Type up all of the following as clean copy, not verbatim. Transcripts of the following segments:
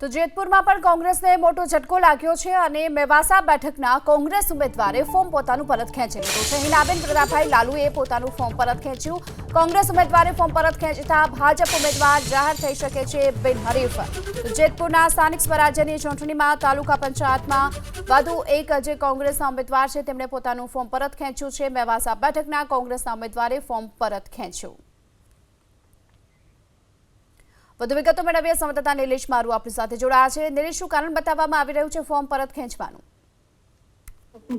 તો જેતપુરમાં પણ કોંગ્રેસને મોટો ઝટકો લાગ્યો છે અને મેવાસા બેઠકના કોંગ્રેસ ઉમેદવારે ફોર્મ પોતાનું પરત ખેંચી લીધું છે। હિનાબેન પ્રતાપભાઈ લાલુએ પોતાનું ફોર્મ પરત ખેંચ્યું। કોંગ્રેસ ઉમેદવારે ફોર્મ પરત ખેંચતા ભાજપ ઉમેદવાર જાહેર થઈ શકે છે બિનહરીફ। તો જેતપુરના સ્થાનિક સ્વરાજ્યની ચૂંટણીમાં તાલુકા પંચાયતમાં વધુ એક જે કોંગ્રેસના ઉમેદવાર છે તેમણે પોતાનું ફોર્મ પરત ખેંચ્યું છે। મેવાસા બેઠકના કોંગ્રેસના ઉમેદવારે ફોર્મ પરત ખેંચ્યું। વધુ વિગતો મેળવીએ સંવાદદાતા નિલેશ મારુ આપણી સાથે જોડાયા છે। નિલેશ, શું કારણ બતાવવામાં આવી રહ્યું છે ફોર્મ પરત ખેંચવાનું?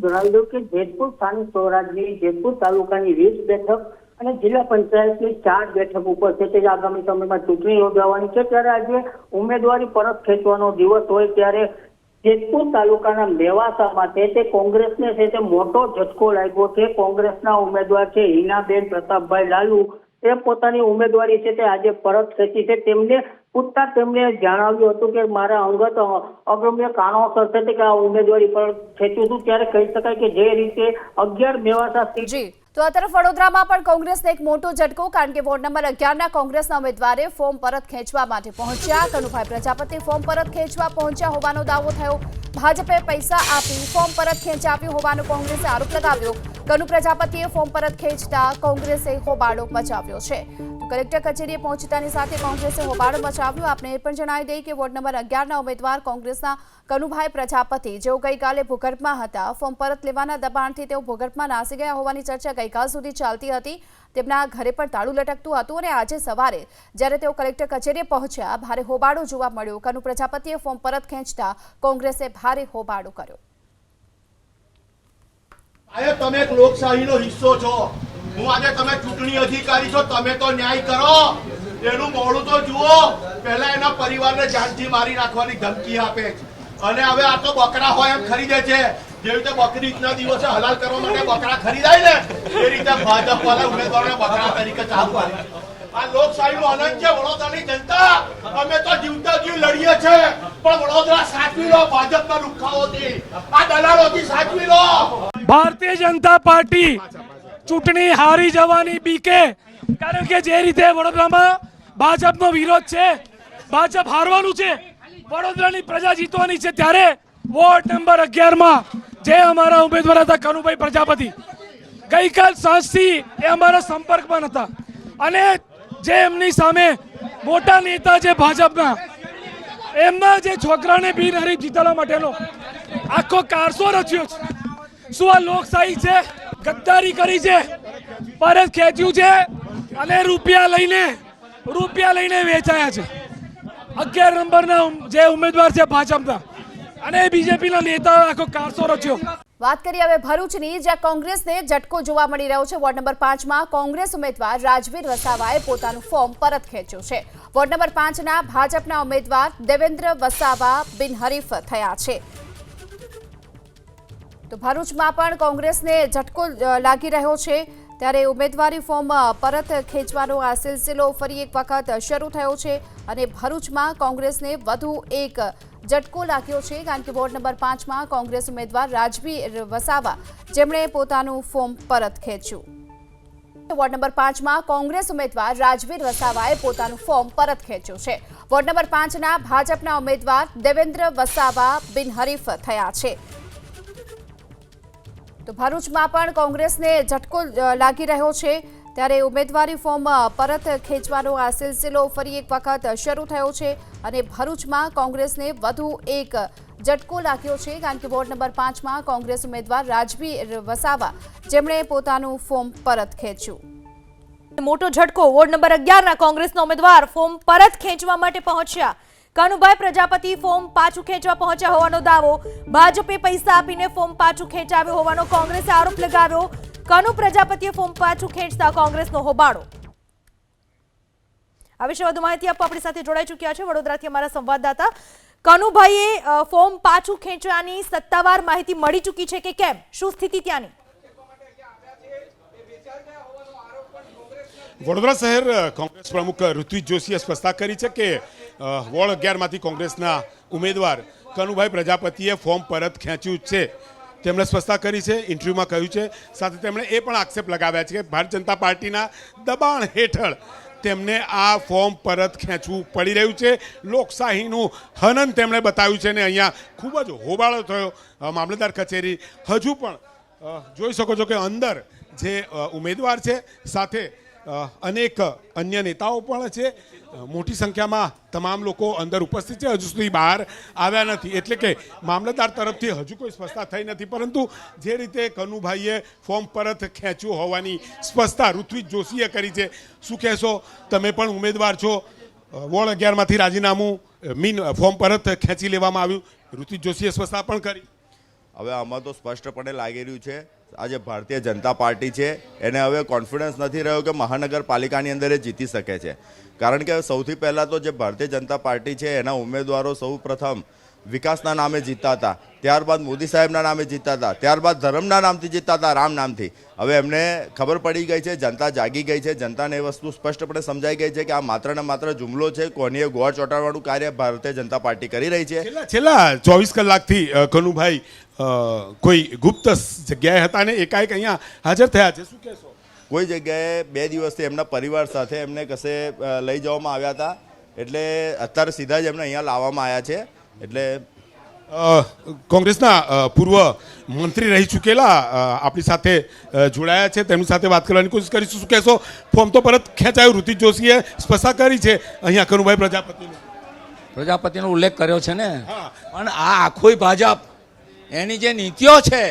જણાવી દઉં કે જેતપુર સ્થાનિક સ્વરાજ્યની જેતપુર તાલુકાની 20 બેઠક અને જિલ્લા પંચાયતની 4 બેઠક ઉપર છે તે આગામી સમયમાં ચૂંટણી યોજાવાની છે। ત્યારે આજે ઉમેદવારી પરત ખેંચવાનો દિવસ હોય ત્યારે જેતપુર તાલુકાના મેવાસામાં તે કોંગ્રેસને છે તે મોટો ઝટકો લાગ્યો છે। કોંગ્રેસના ઉમેદવાર છે હિનાબેન પ્રતાપભાઈ લાલુ એ પોતાની ઉમેદવારી છે તે આજે પરત ખેંચી છે। તેમને પૂછતા તેમણે જણાવ્યું હતું કે મારા અંગત અગમ્ય કારણોસર છે કે આ ઉમેદવારી પરત ખેંચ્યું હતું। ત્યારે કહી શકાય કે જે રીતે 11 મેવાસા સીટ તો આ તરફ વડોદરામાં પણ કોંગ્રેસને એક મોટો ઝટકો, કારણ કે વોર્ડ નંબર 11ના કોંગ્રેસના ઉમેદવારે ફોર્મ પરત ખેંચવા માટે પહોંચ્યા। કનુભાઈ પ્રજાપતિ ફોર્મ પરત ખેંચવા પહોંચ્યા હોવાનો દાવો થયો। ભાજપે પૈસા આપી ફોર્મ પરત ખેંચાવ્યું હોવાનો કોંગ્રેસે આરોપ લગાવ્યો। કનુ પ્રજાપતિએ ફોર્મ પરત ખેંચતા કોંગ્રેસે હોબાળો મચાવ્યો છે। તો કલેક્ટર કચેરીએ પહોંચતાની સાથે કોંગ્રેસે હોબાળો મચાવ્યો। આપણે એ પણ જણાવી દઈએ કે વોર્ડ નંબર 11ના ઉમેદવાર કોંગ્રેસના કનુભાઈ પ્રજાપતિ જેઓ ગઈકાલે ભૂગર્ભમાં હતા, ફોર્મ પરત લેવાના દબાણથી તેઓ ભૂગર્ભમાં નાસી ગયા હોવાની ચર્ચા ગઈકાલ સુધી ચાલતી હતી। તેમના ઘરે પણ તાળું લટકતું હતું અને આજે સવારે જ્યારે તેઓ કલેક્ટર કચેરીએ પહોંચ્યા, ભારે હોબાળો જોવા મળ્યો। કનુ પ્રજાપતિએ ફોર્મ પરત ખેંચતા કોંગ્રેસે ભારે હોબાળો કર્યો। તમે એક લોકશાહીનો હિસ્સો છો। હું આજે તમે ચૂંટણી અધિકારી છો, તમે તો ન્યાય કરો, એનું મોડું તો જુઓ। પહેલા એના પરિવારને જાનથી મારી નાખવાની ધમકી આપે છે અને હવે આ તો બકરા હોય એમ ખરીદે છે। જે રીતે બકરી ઈદના દિવસે હલાલ કરવા માટે બકરા ખરીદાય ને એ રીતે ભાજપ વાળા ઉમેદવારોને બકરા તરીકે ચાલુ કરે। આ લોકશાહીનો આનંદ છે વડોદરાની જનતા। અમે તો જીવતા જીવ લડીએ છે, પણ વડોદરા સાચવી લો ભાજપના લુખ્ખાઓથી, આ દલાલોથી સાચવી લો। ભારતીય જનતા પાર્ટી ચૂંટણી હારી જવાની બીકે, કારણ કે જે રીતે વડોદરામાં ભાજપનો વિરોધ છે, ભાજપ હારવાનું છે, વડોદરાની પ્રજા જીતવાની છે, ત્યારે વોર્ડ નંબર 11માં જે અમારા ઉમેદવાર હતા કનુભાઈ પ્રજાપતિ ગઈકાલ સાંજથી એ અમારા સંપર્કમાં હતા અને જે એમની સામે મોટા નેતા છે ભાજપના, એમના જે છોકરાને બિનહરીફ જીતાડવા માટેનો આખો કારસો રચ્યો છે। શું આ લોકશાહી છે? ગદ્દારી કરી છે, પરત ખેંચ્યું છે અને રૂપિયા લઈને વેચાયા છે। 11 નંબરના જે ઉમેદવાર છે ભાજપના અને બીજેપીના નેતા આખો કારસો રચ્યો। વાત કરીએ હવે ભરૂચની, જ્યાં કોંગ્રેસને ઝટકો જોવા મળી રહ્યો છે। વોર્ડ નંબર 5માં કોંગ્રેસ ઉમેદવાર રાજવીર વસાવાએ પોતાનું ફોર્મ પરત ખેંચ્યું છે। વોર્ડ નંબર 5ના ભાજપના ઉમેદવાર દેવેન્દ્ર વસાવા બિનહરીફ થયા છે। તો ભરૂચમાં પણ કોંગ્રેસને ઝટકો લાગી રહ્યો છે, ત્યારે ઉમેદવારી ફોર્મ પરત ખેંચવાનો આ સિલસિલો ફરી એક વખત શરૂ થયો છે અને ભરૂચમાં કોંગ્રેસને વધુ એક ઝટકો લાગ્યો છે, કારણ કે વોર્ડ નંબર 5માં કોંગ્રેસ ઉમેદવાર રાજવીર વસાવા જેમણે પોતાનું ફોર્મ પરત ખેંચ્યું। વોર્ડ નંબર 5માં કોંગ્રેસ ઉમેદવાર રાજવીર વસાવાએ પોતાનું ફોર્મ પરત ખેંચ્યું છે। વોર્ડ નંબર 5ના ભાજપના ઉમેદવાર દેવેન્દ્ર વસાવા બિનહરીફ થયા છે। તો ભરૂચમાં પણ કોંગ્રેસને ઝટકો લાગી રહ્યો છે, ત્યારે ઉમેદવારી ફોર્મ પરત ખેંચવાનો આ સિલસિલો ફરી એક વખત શરૂ થયો છે અને ભરૂચમાં કોંગ્રેસને વધુ એક ઝટકો લાગ્યો છે, કારણ કે વોર્ડ નંબર 5માં કોંગ્રેસ ઉમેદવાર રાજવીર વસાવા જેમણે પોતાનું ફોર્મ પરત ખેંચ્યું। મોટો ઝટકો, વોર્ડ નંબર 11ના કોંગ્રેસના ઉમેદવાર ફોર્મ પરત ખેંચવા માટે પહોંચ્યા। કનુભાઈ પ્રજાપતિ ફોર્મ પાછું ખેંચવા પહોંચ્યા હોવાનો દાવો। ભાજપે પૈસા આપીને ફોર્મ પાછું ખેંચાવ્યો હોવાનો કોંગ્રેસે આરોપ લગાવ્યો। કનુ પ્રજાપતિએ ફોર્મ પાછું ખેંચતા કોંગ્રેસનો હોબાળો। આ વિશે વધુ માહિતી આપવા આપણી સાથે જોડાઈ ચૂક્યા છે વડોદરાથી અમારા સંવાદદાતા। કનુભાઈએ ફોર્મ પાછું ખેંચવાની સત્તાવાર માહિતી મળી ચૂકી છે કે કેમ? શું સ્થિતિ ત્યાંની? વડોદરા શહેર કોંગ્રેસ પ્રમુખ ઋત્વિજ જોશીએ સ્પષ્ટતા કરી છે કે વોર્ડ 11માંથી કોંગ્રેસના ઉમેદવાર કનુભાઈ પ્રજાપતિએ ફોર્મ પરત ખેંચ્યું છે। તેમણે સ્પષ્ટતા કરી છે, ઇન્ટરવ્યુમાં કહ્યું છે। સાથે તેમણે એ પણ આક્ષેપ લગાવ્યા છે કે ભારતીય જનતા પાર્ટીના દબાણ હેઠળ તેમને આ ફોર્મ પરત ખેંચવું પડી રહ્યું છે. લોકશાહીનું હનન તેમણે બતાવ્યું છે ને અહીંયા ખૂબ જ હોબાળો થયો મામલતદાર કચેરી. હજુ પણ જોઈ શકો છો કે અંદર જે ઉમેદવાર છે સાથે અનેક અન્ય નેતાઓ પણ છે. મોટી સંખ્યામાં તમામ લોકો અંદર ઉપસ્થિત છે, હજુ સુધી બહાર આવ્યા નથી. એટલે કે મામલતદાર તરફથી હજુ કોઈ સ્પષ્ટતા થઈ નથી, પરંતુ જે રીતે કનુભાઈએ ફોર્મ પરત ખેંચ્યું હોવાની સ્પષ્ટતા ઋત્વિજ જોશીએ કરી છે. શું કહેશો? તમે પણ ઉમેદવાર છો, વોર્ડ 11માંથી રાજીનામું ફોર્મ પરત ખેંચી લેવામાં આવ્યું. ઋત્વિજ જોશીએ સ્પષ્ટતા પણ કરી. હવે આમાં તો સ્પષ્ટપણે લાગી રહ્યું છે આજે ભારતીય જનતા પાર્ટી છે એને હવે કોન્ફિડન્સ નથી રહ્યો કે મહાનગરપાલિકાની અંદર એ જીતી શકે છે. કારણ કે સૌથી પહેલાં તો જે ભારતીય જનતા પાર્ટી છે એના ઉમેદવારો સૌ પ્રથમ વિકાસના નામે જીતતા હતા, ત્યારબાદ મોદી સાહેબના નામે જીતતા હતા, ત્યારબાદ ધર્મના નામથી જીતતા હતા, રામ નામથી. હવે એમને ખબર પડી ગઈ છે, જનતા જાગી ગઈ છે, જનતાને એ વસ્તુ સ્પષ્ટપણે સમજાઈ ગઈ છે કે આ માત્ર ને માત્ર જુમલો છે. કોનીએ ગોળ ચોંટાડવાનું કાર્ય ભારતીય જનતા પાર્ટી કરી રહી છે. છેલ્લા 24 કલાકથી કનુભાઈ કોઈ ગુપ્ત જગ્યાએ હતા ને એકાએક અહીંયા હાજર થયા છે. શું કહેશો? કોઈ જગ્યાએ 2 દિવસથી એમના પરિવાર સાથે એમને કશે લઈ જવામાં આવ્યા હતા, એટલે અત્યારે સીધા જ એમને અહીંયા લાવવામાં આવ્યા છે. એટલે કોંગ્રેસના પૂર્વ મંત્રી રહી ચૂકેલા આપણી સાથે જોડાયા છે, તેમની સાથે વાત કરવાની કોશિશ કરીશું. શું કહેશો? ફોર્મ તો પરત ખેંચાયું, ઋત્વિજ જોશીએ સ્પષ્ટતા કરી છે અહીંયા કનુભાઈ પ્રજાપતિનો ઉલ્લેખ કર્યો છે ને, પણ આ આખું ભાજપ એની જે નીતિઓ છે,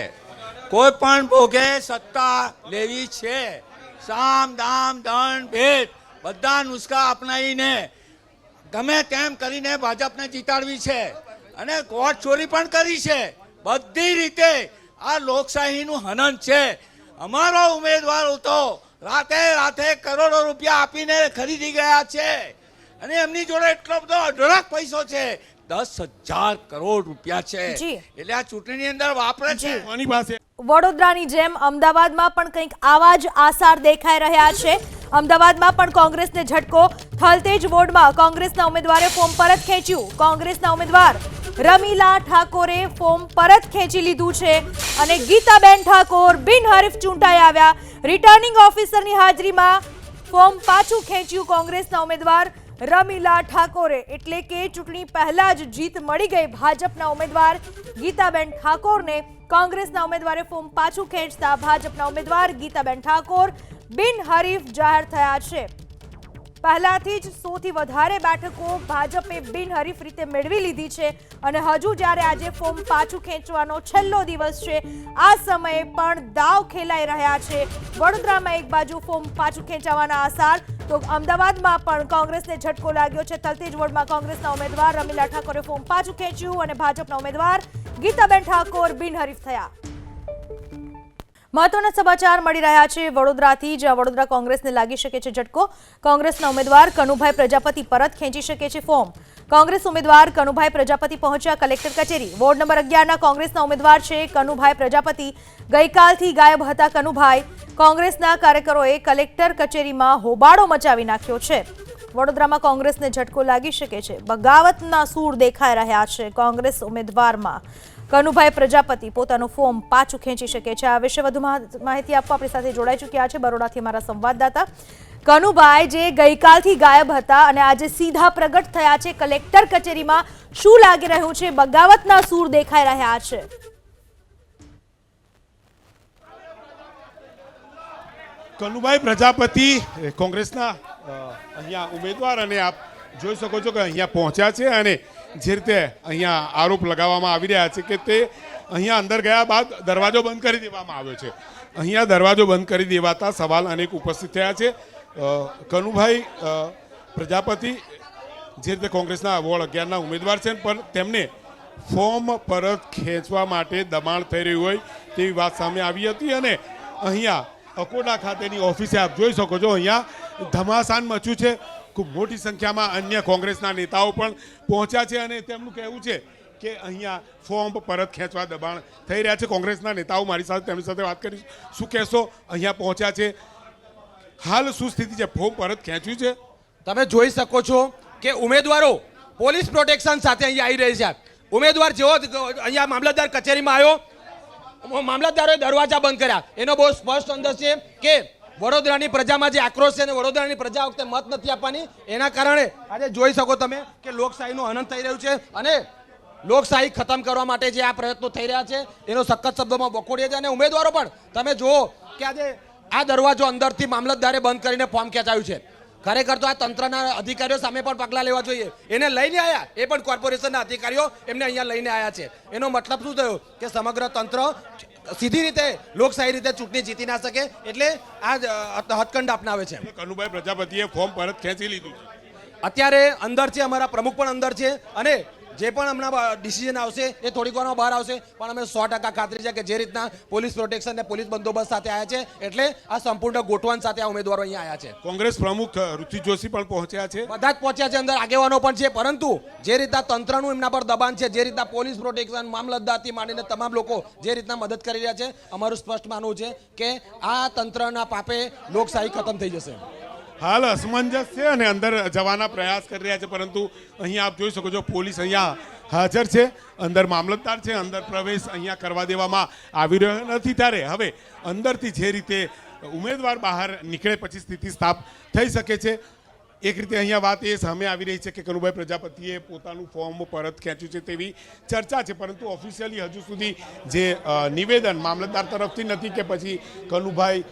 કોઈ પણ ભોગે સત્તા લેવી છે, સામ દામ દંડ ભેદ બધા નુસ્ખા અપનાવીને ગમે તેમ કરીને ભાજપને જીતાડવી છે અને વોટ ચોરી પણ કરી છે. બધી રીતે આ લોકશાહીનું હનન છે. અમારો ઉમેદવાર તો રાતે કરોડો રૂપિયા આપીને ખરીદી ગયા છે અને એમની જોડે એટલો બધો અઢળક પૈસો છે, 10,000 કરોડ રૂપિયા છે. એટલે આ ચૂંટણીની અંદર વાપરે છે. વડોદરાની જેમ અમદાવાદમાં પણ કંઈક આવા જ આસાર દેખાઈ રહ્યા છે. અમદાવાદમાં પણ કોંગ્રેસને ઝટકો. થલતેજ વોર્ડમાં કોંગ્રેસના ઉમેદવારે ફોર્મ પરત ખેંચ્યું. કોંગ્રેસના ઉમેદવાર રમીલા ઠાકોરે ફોર્મ પરત ખેંચી લીધું છે અને ગીતાબેન ઠાકોર બિનહરીફ ચૂંટાઈ આવ્યા. રિટર્નિંગ ઓફિસરની હાજરીમાં ફોર્મ પાછું ખેંચ્યું કોંગ્રેસના ઉમેદવાર રમીલા ઠાકોરે. એટલે કે ચૂંટણી પહેલા જ જીત મળી ગઈ ભાજપના ઉમેદવાર ગીતાબેન ઠાકોરને. કોંગ્રેસના ઉમેદવારે ફોર્મ પાછું ખેંચતા ભાજપના ઉમેદવાર ગીતાબેન ઠાકોર બિનહરીફ જાહેર થયા છે. પહેલાથી જ 100થી વધારે બેઠકો ભાજપે બિનહરીફ રીતે મેળવી લીધી છે અને હજુ જ્યારે આજે ફોર્મ પાછું ખેંચવાનો છેલ્લો દિવસ છે, આ સમયે પણ દાવ ખેલાઈ રહ્યા છે. વડોદરામાં એક બાજુ ફોર્મ પાછું ખેંચાવાના આસાર, તો અમદાવાદમાં પણ કોંગ્રેસને ઝટકો લાગ્યો છે. થલતેજ વોર્ડમાં કોંગ્રેસના ઉમેદવાર રમીલા ઠાકોરે ફોર્મ પાછું ખેંચ્યું અને ભાજપના ઉમેદવાર ગીતાબેન ઠાકોર બિનહરીફ થયા. મહત્વના સમાચાર મળી રહ્યા છે વડોદરાથી, જ્યાં વડોદરા કોંગ્રેસને લાગી શકે છે ઝટકો. કોંગ્રેસના ઉમેદવાર કનુભાઈ પ્રજાપતિ પરત ખેંચી શકે છે ફોર્મ. કોંગ્રેસ ઉમેદવાર કનુભાઈ પ્રજાપતિ પહોંચ્યા કલેક્ટર કચેરી. વોર્ડ નંબર 11ના કોંગ્રેસના ઉમેદવાર છે કનુભાઈ પ્રજાપતિ. ગઈકાલથી ગાયબ હતા કનુભાઈ. કોંગ્રેસના કાર્યકરોએ કલેક્ટર કચેરીમાં હોબાળો મચાવી નાખ્યો છે. વડોદરામાં કોંગ્રેસને ઝટકો લાગી શકે છે. બગાવતના સૂર દેખાઈ રહ્યા છે કોંગ્રેસ ઉમેદવારમાં. કનુભાઈ પ્રજાપતિ પોતાનું ફોર્મ પાછું ખેંચી શકે છે. આ વિશે વધુ માહિતી આપવા આપણી સાથે જોડાઈ ચૂક્યા છે બરોડાથી અમારા સંવાદદાતા. કનુભાઈ જે ગઈકાલથી ગાયબ હતા અને આજે સીધા પ્રગટ થયા છે કલેક્ટર કચેરીમાં, શું લાગી રહ્યું છે? બગાવતના સૂર દેખાઈ રહ્યા છે. કનુભાઈ પ્રજાપતિ કોંગ્રેસના અહીંયા ઉમેદવાર અને આપ જોઈ શકો છો કે અહીંયા પહોંચ્યા છે અને જે રીતે અહીંયા આરોપ લગાવવામાં આવી રહ્યા છે કે તે અહીંયા અંદર ગયા બાદ દરવાજો બંધ કરી દેવામાં આવ્યો છે. અહીંયા દરવાજો બંધ કરી દેવાતા સવાલ અનેક ઉપસ્થિત થયા છે. કનુભાઈ પ્રજાપતિ જે રીતે કોંગ્રેસના વોર્ડ 11ના ઉમેદવાર છે, પણ તેમને ફોર્મ પરત ખેંચવા માટે દબાણ થઈ રહ્યું હોય તેવી વાત સામે આવી હતી અને અહીંયા અકોટા ખાતેની ઓફિસે આપ જોઈ શકો છો અહીંયા ધમાસાન મચ્યું છે. ખૂબ મોટી સંખ્યામાં અન્ય કોંગ્રેસના નેતાઓ પણ પહોંચ્યા છે અને તેમનું કહેવું છે કે અહીંયા ફોર્મ પરત ખેંચવા દબાણ થઈ રહ્યા છે. કોંગ્રેસના નેતાઓ મારી સાથે તેમની સાથે વાત કરી. શું કહેશો? અહીંયા પહોંચ્યા છે, હાલ શું સ્થિતિ છે? ફોર્મ પરત ખેંચ્યું છે? તમે જોઈ શકો છો કે ઉમેદવારો પોલીસ પ્રોટેક્શન સાથે અહીંયા આવી રહી છે. ઉમેદવાર જેવો અહીંયા મામલતદાર કચેરીમાં આવ્યો, મામલતદારોએ દરવાજા બંધ કર્યા. એનો બહુ સ્પષ્ટ અંદર છે કે વડોદરાની પ્રજામાં જે આક્રોશ છે અને વડોદરાની પ્રજા વખતે મત નથી આપવાની એના કારણે આજે જોઈ શકો તમે કે લોકશાહીનું હનન થઈ રહ્યું છે અને લોકશાહી ખતમ કરવા માટે જે આ પ્રયત્નો થઈ રહ્યા છે એનો સખત શબ્દોમાં વખોડીએ છે અને ઉમેદવારો પણ તમે જુઓ કે આજે આ દરવાજો અંદરથી મામલતદારે બંધ કરીને ફોર્મ ખેંચાયું છે. ખરેખર તો આ તંત્રના અધિકારીઓ સામે પણ પગલાં લેવા જોઈએ. એને લઈને આવ્યા એ પણ કોર્પોરેશનના અધિકારીઓ એમને અહીંયા લઈને આવ્યા છે. એનો મતલબ શું થયો કે સમગ્ર તંત્ર સીધી રીતે લોકશાહી રીતે ચૂંટણી જીતી ના શકે એટલે આ હથકંડ અપનાવે છે. કનુભાઈ પ્રજાપતિએ ફોર્મ પરત ખેંચી લીધું છે. અત્યારે અંદર છે, અમારા પ્રમુખ પણ અંદર છે અને જે પણ હમણાં ડિસિઝન આવશે એ થોડીક વારમાં બહાર આવશે. પણ અમે 100% ખાતરી છે કે જે રીતના પોલીસ પ્રોટેક્શન અને પોલીસ બંદોબસ્ત સાથે આવ્યા છે એટલે આ સંપૂર્ણ ગોઠવણ સાથે આ ઉમેદવારો અહીંયા આવ્યા છે. કોંગ્રેસ પ્રમુખ ઋત્વિજ જોશી પણ પહોંચ્યા છે. બધા જ પહોંચ્યા છે, અંદર આગેવાનો પણ છે. પરંતુ જે રીતના તંત્રનું એમના પર દબાણ છે, જે રીતના પોલીસ પ્રોટેક્શન મામલતદારથી માંડીને તમામ લોકો જે રીતના મદદ કરી રહ્યા છે, અમારું સ્પષ્ટ માનવું છે કે આ તંત્રના પાપે લોકશાહી ખતમ થઈ જશે. હાલ અસમંજસ છે અને અંદર જવાના પ્રયાસ કરી રહ્યા છે પરંતુ અહીંયા આપ જોઈ શકો છો પોલીસ અહીંયા હાજર છે, અંદર મામલતદાર છે, અંદર પ્રવેશ અહીંયા કરવા દેવામાં આવી રહ્યો નથી. ત્યારે હવે અંદરથી જે રીતે ઉમેદવાર બહાર નીકળે પછી સ્થિતિ સ્થાપ થઈ શકે છે. એક રીતે અહીંયા વાત એ સામે આવી રહી છે કે કનુભાઈ પ્રજાપતિએ પોતાનું ફોર્મ પરત ખેંચ્યું છે તેવી ચર્ચા છે પરંતુ ઓફિશિયલી હજુ સુધી જે નિવેદન મામલતદાર તરફથી નથી કે પછી કનુભાઈ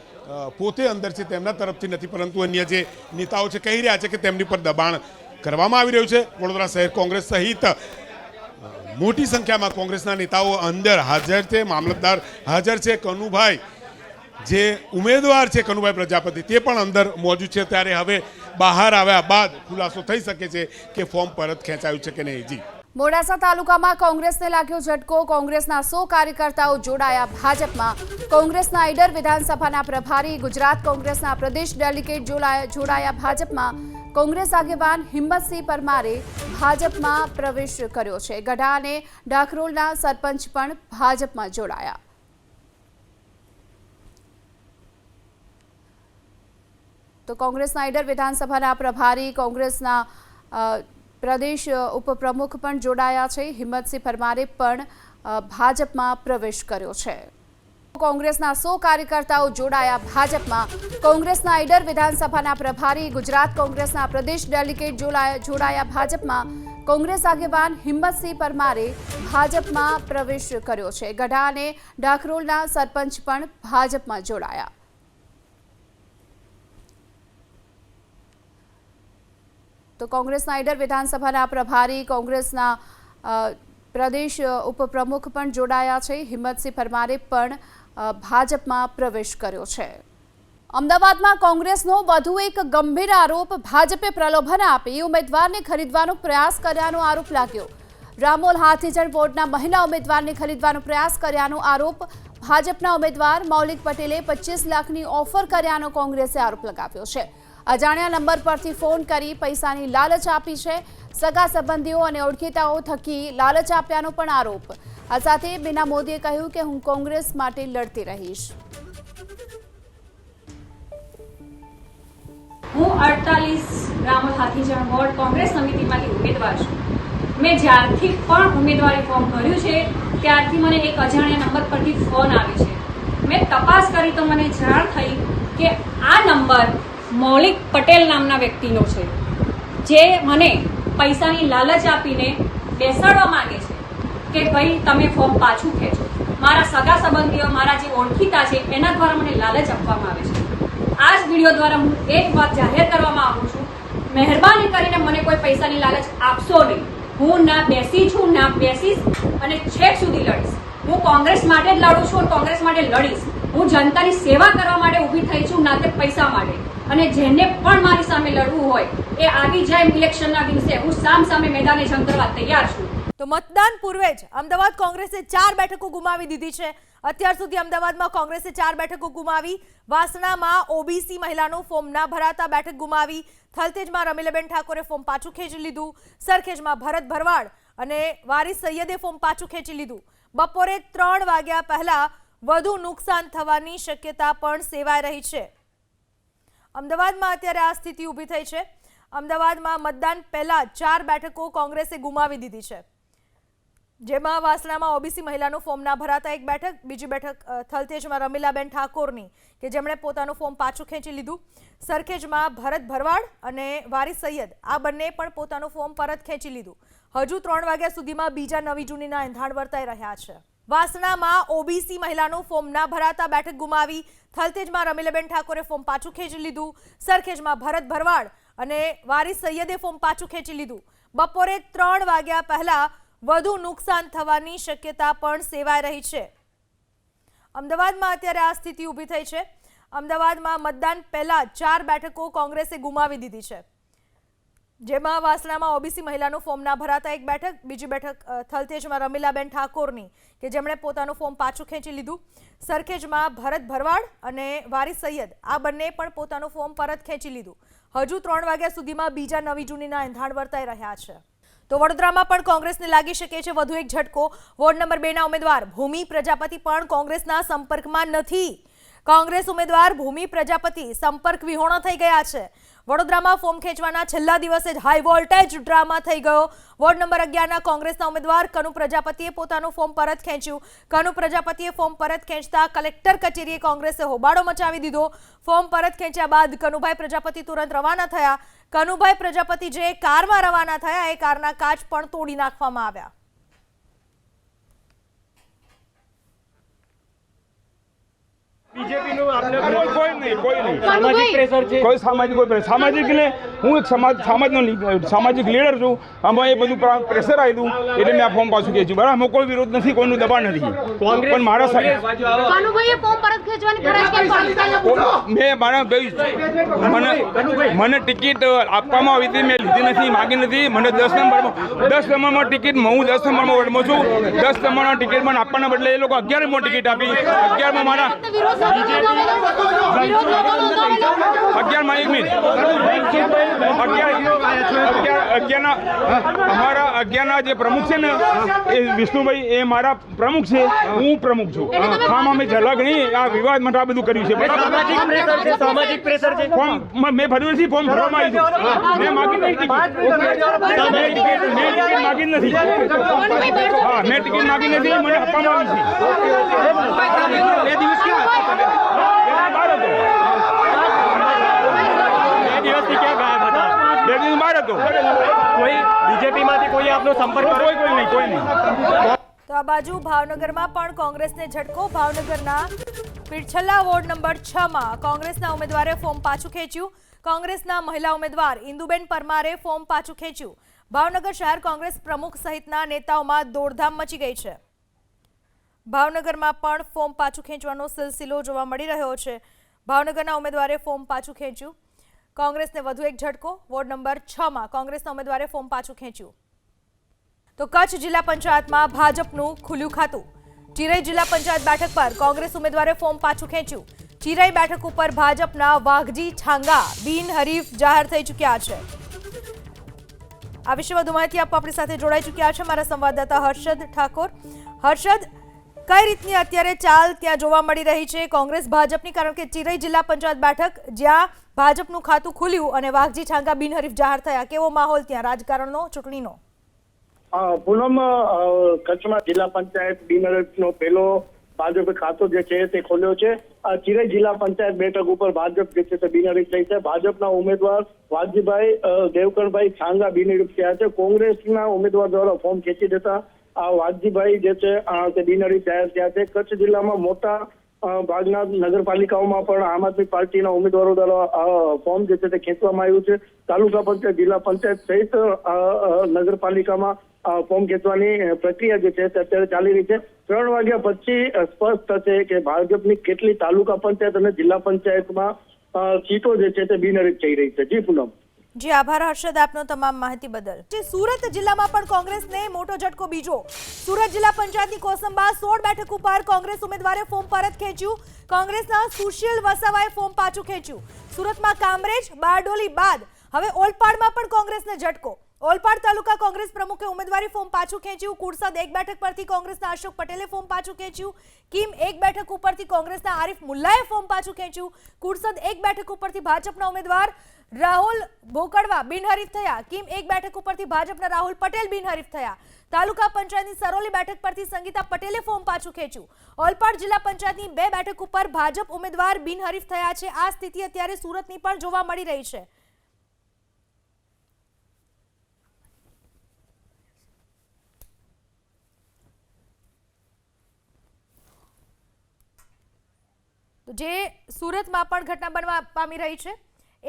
પોતે અંદર છે તેમના તરફથી નથી પરંતુ અન્ય જે નેતાઓ છે કહી રહ્યા છે કે તેમની પર દબાણ કરવામાં આવી રહ્યું છે. વડોદરા શહેર કોંગ્રેસ સહિત મોટી સંખ્યામાં કોંગ્રેસના નેતાઓ અંદર હાજર છે, મામલતદાર હાજર છે. કનુભાઈ જે ઉમેદવાર છે કનુભાઈ પ્રજાપતિ તે પણ અંદર મોજૂદ છે. ત્યારે હવે બહાર આવ્યા બાદ ખુલાસો થઈ શકે છે કે ફોર્મ પરત ખેંચાયું છે કે નહીં. જી, મોડાસા તાલુકામાં કોંગ્રેસને લાગ્યો ઝટકો. કોંગ્રેસના 100 કાર્યકર્તાઓ જોડાયા ભાજપમાં. કોંગ્રેસના ઈડર વિધાનસભાના પ્રભારી, ગુજરાત કોંગ્રેસના પ્રદેશ ડેલિગેટ જોડાયા ભાજપમાં. કોંગ્રેસ આગેવાન હિંમતસિંહ પરમારે ભાજપમાં પ્રવેશ કર્યો છે. ગઢા અને ડાખરોલના સરપંચ પણ ભાજપમાં જોડાયા. તો કોંગ્રેસના ઈડર વિધાનસભાના પ્રભારી, કોંગ્રેસના પ્રદેશ ઉપપ્રમુખ પણ જોડાયા છે. હિંમતસિંહ પરમારે પણ ભાજપમાં પ્રવેશ કર્યો છે. કોંગ્રેસના 100 કાર્યકર્તાઓ જોડાયા ભાજપમાં. કોંગ્રેસના ઈડર વિધાનસભાના પ્રભારી, ગુજરાત કોંગ્રેસના પ્રદેશ ડેલિગેટ જોડાયા ભાજપમાં. કોંગ્રેસ આગેવાન હિંમતસિંહ પરમારે ભાજપમાં પ્રવેશ કર્યો છે. ગઢા અને ડાખરોલના સરપંચ પણ ભાજપમાં જોડાયા. તો કોંગ્રેસના ઈડર વિધાનસભાના પ્રભારી, કોંગ્રેસના પ્રદેશ ઉપપ્રમુખ પણ જોડાયા છે. હિંમતસિંહ પરમારે પણ ભાજપમાં પ્રવેશ કર્યો છે. અમદાવાદમાં કોંગ્રેસનો વધુ એક ગંભીર આરોપ. ભાજપે પ્રલોભન આપી ઉમેદવારને ખરીદવાનો પ્રયાસ કર્યાનો આરોપ લાગ્યો. રામોલ હાથીજણ વોર્ડના મહિલા ઉમેદવારને ખરીદવાનો પ્રયાસ કર્યાનો આરોપ. ભાજપના ઉમેદવાર મૌલિક પટેલે 25 લાખની ઓફર કર્યાનો કોંગ્રેસે આરોપ લગાવ્યો છે. અજાણ્યા નંબર પરથી ફોન કરી પૈસાની લાલચ આપી છે. સગા સંબંધીઓ અને ઓળખીતાઓ થકી લાલચ આપ્યાનો પણ આરોપ. આ સાથે બીના મોદીએ કહ્યું કે હું કોંગ્રેસ માટે લડતી રહીશ. હું 48 રામોલ હાથીજણ વોર્ડ કોંગ્રેસ સમિતિમાંથી ઉમેદવાર છું. મેં જ્યારથી પણ ઉમેદવારી ફોર્મ ભર્યું છે ત્યારથી મને એક અજાણ્યા નંબર પરથી ફોન આવે છે. મેં તપાસ કરી તો મને જાણ થઈ કે આ નંબર મૌલિક પટેલ નામના વ્યક્તિનો છે, જે મને પૈસાની લાલચ આપીને બેસાડવા માંગે છે કે ભાઈ તમે ફોર્મ પાછું ખેંચો. મારા સગા સંબંધીઓ, મારા જે ઓળખીતા છે એના દ્વારા મને લાલચ આપવામાં આવે છે. આ જ વિડીયો દ્વારા હું એક વાત જાહેર કરવા માંગુ છું, મહેરબાની કરીને મને કોઈ પૈસાની લાલચ આપશો નહીં. હું ના બેસી છું, ના બેસીશ અને છેક સુધી લડીશ. હું કોંગ્રેસ માટે જ લડું છું, કોંગ્રેસ માટે લડીશ. હું જનતાની સેવા કરવા માટે ઊભી થઈ છું, ના તે પૈસા માટે. અને જેને પણ મારી સામે લડવું હોય એ આવી જાય ઇલેક્શનના દિવસે. હું સામે મેદાને જંગ કરવા તૈયાર છું. તો મતદાન પૂર્વે જ અમદાવાદ કોંગ્રેસે 4 બેઠકો ગુમાવી દીધી છે. અત્યાર સુધી અમદાવાદમાં કોંગ્રેસે 4 બેઠકો ગુમાવી. વાસણામાં ઓબીસી મહિલાનું ફોર્મ ના ભરાતા બેઠક ગુમાવી. થલતેજમાં રમીલાબેન ઠાકોરે ફોર્મ પાછું ખેંચી લીધું. સરખેજમાં ભરત ભરવાડ અને વારિસ સૈયદે ફોર્મ પાછું ખેંચી લીધું. બપોરે 3 વાગ્યા પહેલા વધુ નુકસાન થવાની શક્યતા પણ સેવાઈ રહી છે. અમદાવાદમાં અત્યારે આ સ્થિતિ ઊભી થઈ છે. અમદાવાદમાં મતદાન પહેલા 4 બેઠકો કોંગ્રેસે ગુમાવી દીધી છે. જેમાં વાસણામાં ઓબીસી મહિલાનું ફોર્મ ના ભરાતા એક બેઠક, બીજી બેઠક થલતેજમાં રમીલાબેન ઠાકોરની કે જેમણે પોતાનું ફોર્મ પાછું ખેંચી લીધું. સરખેજમાં ભરત ભરવાડ અને વારિસ સૈયદ આ બંને પણ પોતાનું ફોર્મ પરત ખેંચી લીધું. હજુ 3 વાગ્યા સુધીમાં બીજા નવી જૂનીના એંધાણ વર્તાઈ રહ્યા છે. વાસણામાં ઓબીસી મહિલાનું ફોર્મ ના ભરાતા બેઠક ગુમાવી. થલતેજમાં રમીલાબેન ઠાકોરે ફોર્મ પાછું ખેંચી લીધું. સરખેજમાં ભરત ભરવાડ અને વારિસ સૈયદે ફોર્મ પાછું ખેંચી લીધું. બપોરે 3 વાગ્યા પહેલા વધુ નુકસાન થવાની શક્યતા પણ સેવાઈ રહી છે. અમદાવાદમાં અત્યારે આ સ્થિતિ ઊભી થઈ છે. અમદાવાદમાં મતદાન પહેલા 4 બેઠકો કોંગ્રેસે ગુમાવી દીધી છે. જેમાં વાસણામાં ઓબીસી મહિલાનું ફોર્મ ના ભરાતા એક બેઠક, બીજી બેઠક થલતેજમાં રમીલાબેન ઠાકોરની કે જેમણે પોતાનું ફોર્મ પાછું ખેંચી લીધું. સરખેજમાં ભરત ભરવાડ અને વારિસ સૈયદ આ બંને પણ પોતાનું ફોર્મ પરત ખેંચી લીધું. હજુ 3 વાગ્યા સુધીમાં બીજા નવી જૂનીના એંધાણ વર્તાઈ રહ્યા છે. તો વડોદરામાં પણ કોંગ્રેસને લાગી શકે છે વધુ એક ઝટકો. વોર્ડ નંબર 2 ના ઉમેદવાર ભૂમિ પ્રજાપતિ પણ કોંગ્રેસના સંપર્કમાં નથી. કોંગ્રેસ ઉમેદવાર ભૂમિ પ્રજાપતિ સંપર્ક વિહોણા થઈ ગયા છે. વડોદરામાં ફોર્મ ખેંચવાના છેલ્લા દિવસે જ હાઈ વોલ્ટેજ ડ્રામા થઈ ગયો. વોર્ડ નંબર 11 ના કોંગ્રેસના ઉમેદવાર કનુ પ્રજાપતિએ પોતાનું ફોર્મ પરત ખેંચ્યું. કનુ પ્રજાપતિએ ફોર્મ પરત ખેંચતા કલેક્ટર કચેરીએ કોંગ્રેસે હોબાળો મચાવી દીધો. ફોર્મ પરત ખેંચ્યા બાદ કનુભાઈ પ્રજાપતિ તુરંત રવાના થયા. કનુભાઈ પ્રજાપતિ જે કારમાં રવાના થયા એ કારના કાચ પણ તોડી નાખવામાં આવ્યા. બીજેપીનું આપને કોઈ નહીં સામાજિક પ્રેશર છે, કોઈ સામાજિક એટલે હું એક સામાજિક લીડર છું. આમાં એ બધું પ્રેશર આવ્યું એટલે મેં આ ફોર્મ પાછું ખેંચ્યું. બરાબર, આમાં કોઈ વિરોધ નથી, કોઈનું દબાણ નથી. પણ મારા મને ટિકિટ આપવામાં આવી હતી, મેં લીધી નથી, માગી નથી. મને 10 નંબરમાં ટિકિટ, હું 10 નંબરમાં વોર્ડમાં છું. 10 નંબરમાં ટિકિટ મને આપવાના બદલે એ લોકો 11માં ટિકિટ આપી. 11માં મારા 11 જે પ્રમુખ છે ને એ વિષ્ણુભાઈ એ મારા પ્રમુખ છે, હું પ્રમુખ છું. આમ અમે ઝલક નહીં, આ વિવાદ માટે આ બધું કર્યું છે. સામાજિક પ્રેશર છે. ફોર્મ મેં ભર્યું નથી, ફોર્મ ભરવામાં આવ્યું. મેં માગી નથી માગી નથી. હા, મેં ટિકિટ માગી નથી, મને આપવામાં આવી છે. તો આ બાજુ ભાવનગરમાં પણ કોંગ્રેસને ઝટકો. ભાવનગરના પીરછલ્લા વોર્ડ નંબર 6 માં કોંગ્રેસના ઉમેદવારે ફોર્મ પાછું ખેંચ્યું. કોંગ્રેસના મહિલા ઉમેદવાર ઇન્દુબેન પરમારે ફોર્મ પાછું ખેંચ્યું. ભાવનગર શહેર કોંગ્રેસ પ્રમુખ સહિતના નેતાઓમાં દોડધામ મચી ગઈ છે. ભાવનગરમાં પણ ફોર્મ પાછું ખેંચવાનો સિલસિલો જોવા મળી રહ્યો છે. ભાવનગરના ઉમેદવારે ફોર્મ પાછું ખેંચ્યું. કોંગ્રેસને વધુ એક ઝટકો. વોર્ડ નંબર 6 માં કોંગ્રેસના ઉમેદવારે ફોર્મ પાછું ખેંચ્યું. તો કચ્છ જિલ્લા પંચાયતમાં ભાજપનું ખુલ્યું ખાતું. ચિરાઈ જિલ્લા પંચાયત બેઠક પર કોંગ્રેસ ઉમેદવારે ફોર્મ પાછું ખેંચ્યું. ચિરાઈ બેઠક ઉપર ભાજપના વાઘજી છાંગા બિનહરીફ જાહેર થઈ ચૂક્યા છે. આ વિશે વધુ માહિતી આપવા આપણી સાથે જોડાઈ ચૂક્યા છે મારા સંવાદદાતા હર્ષદ ઠાકોર. હર્ષદ, કઈ રીતની અત્યારે ચાલ ત્યાં જોવા મળી રહી છે કોંગ્રેસ ભાજપની? કારણ કે ચિરાઈ જિલ્લા પંચાયત બેઠક જ્યાં ભાજપનું ખાતું ખુલ્યું અને વાઘજી છાંગા બિનહરીફ જાહેર થયા, કેવો માહોલ ત્યાં રાજકારણનો, ચૂંટણીનો? પૂનમ, કચ્છમાં જિલ્લા પંચાયત બિનહરીફનો પહેલો ભાજપ ખાતો જે છે તે ખોલ્યો છે. ચિરાઈ જિલ્લા પંચાયત બેઠક ઉપર ભાજપ જે છે તે બિનહરીફ થઈ છે. ભાજપના ઉમેદવાર વાઘજીભાઈ દેવકણભાઈ છાંગા બિનહરીફ થયા છે. કોંગ્રેસના ઉમેદવાર દ્વારા ફોર્મ ખેંચી દેતા આ વાઘજીભાઈ જે છે તે બિનહરીફ જાહેર થયા છે. કચ્છ જિલ્લામાં મોટા ભાગના નગરપાલિકાઓમાં પણ આમ આદમી પાર્ટીના ઉમેદવારો દ્વારા ફોર્મ જે છે તે ખેંચવામાં આવ્યું છે. તાલુકા પંચાયત, જિલ્લા પંચાયત સહિત નગરપાલિકામાં ફોર્મ ખેંચવાની પ્રક્રિયા જે છે તે અત્યારે ચાલી રહી છે. 3 વાગ્યા પછી સ્પષ્ટ થશે કે ભાજપની કેટલી તાલુકા પંચાયત અને જિલ્લા પંચાયતમાં સીટો જે છે તે બિનહરીફ થઈ રહી છે. જી પૂનમ. જી આભાર હર્ષદ આપનો તમામ માહિતી બદલ. સુરત જિલ્લામાં પણ કોંગ્રેસને મોટો ઝટકો બીજો. સુરત જિલ્લા પંચાયતની કોસંબા 16 બેઠક ઉપર કોંગ્રેસ ઉમેદવારે ફોર્મ પરત ખેંચ્યું. કોંગ્રેસના સુશીલ વસાવાએ ફોર્મ પાછું ખેંચ્યું. સુરતમાં કામરેજ, બારડોલી બાદ હવે ઓલપાડમાં પણ કોંગ્રેસને ઝટકો. ઓલપાડ તાલુકા કોંગ્રેસ પ્રમુખે ઉમેદવારી ફોર્મ પાછું ખેંચ્યું. કુરસદ 1 બેઠક પરથી કોંગ્રેસના અશોક પટેલે ફોર્મ પાછું ખેંચ્યું. કિમ 1 બેઠક ઉપરથી કોંગ્રેસના આરિફ મુલ્લાએ ફોર્મ પાછું ખેંચ્યું. કુરસદ 1 બેઠક ઉપરથી ભાજપના ઉમેદવાર રાહુલ ભોકડવા બિનહરીફ થયા. કિમ 1 બેઠક ઉપરથી ભાજપના રાહુલ પટેલ બિનહરીફ થયા. તાલુકા પંચાયતની સરોલી બેઠક પરથી સંગીતા પટેલે ફોર્મ પાછું ખેંચ્યું. ઓલપાડ જિલ્લા પંચાયતની 2 બેઠક ઉપર ભાજપ ઉમેદવાર બિનહરીફ થયા છે. આ સ્થિતિ અત્યારે સુરતની પણ જોવા મળી રહી છે. તો જે સુરતમાં પણ ઘટના બનવા પામી રહી છે.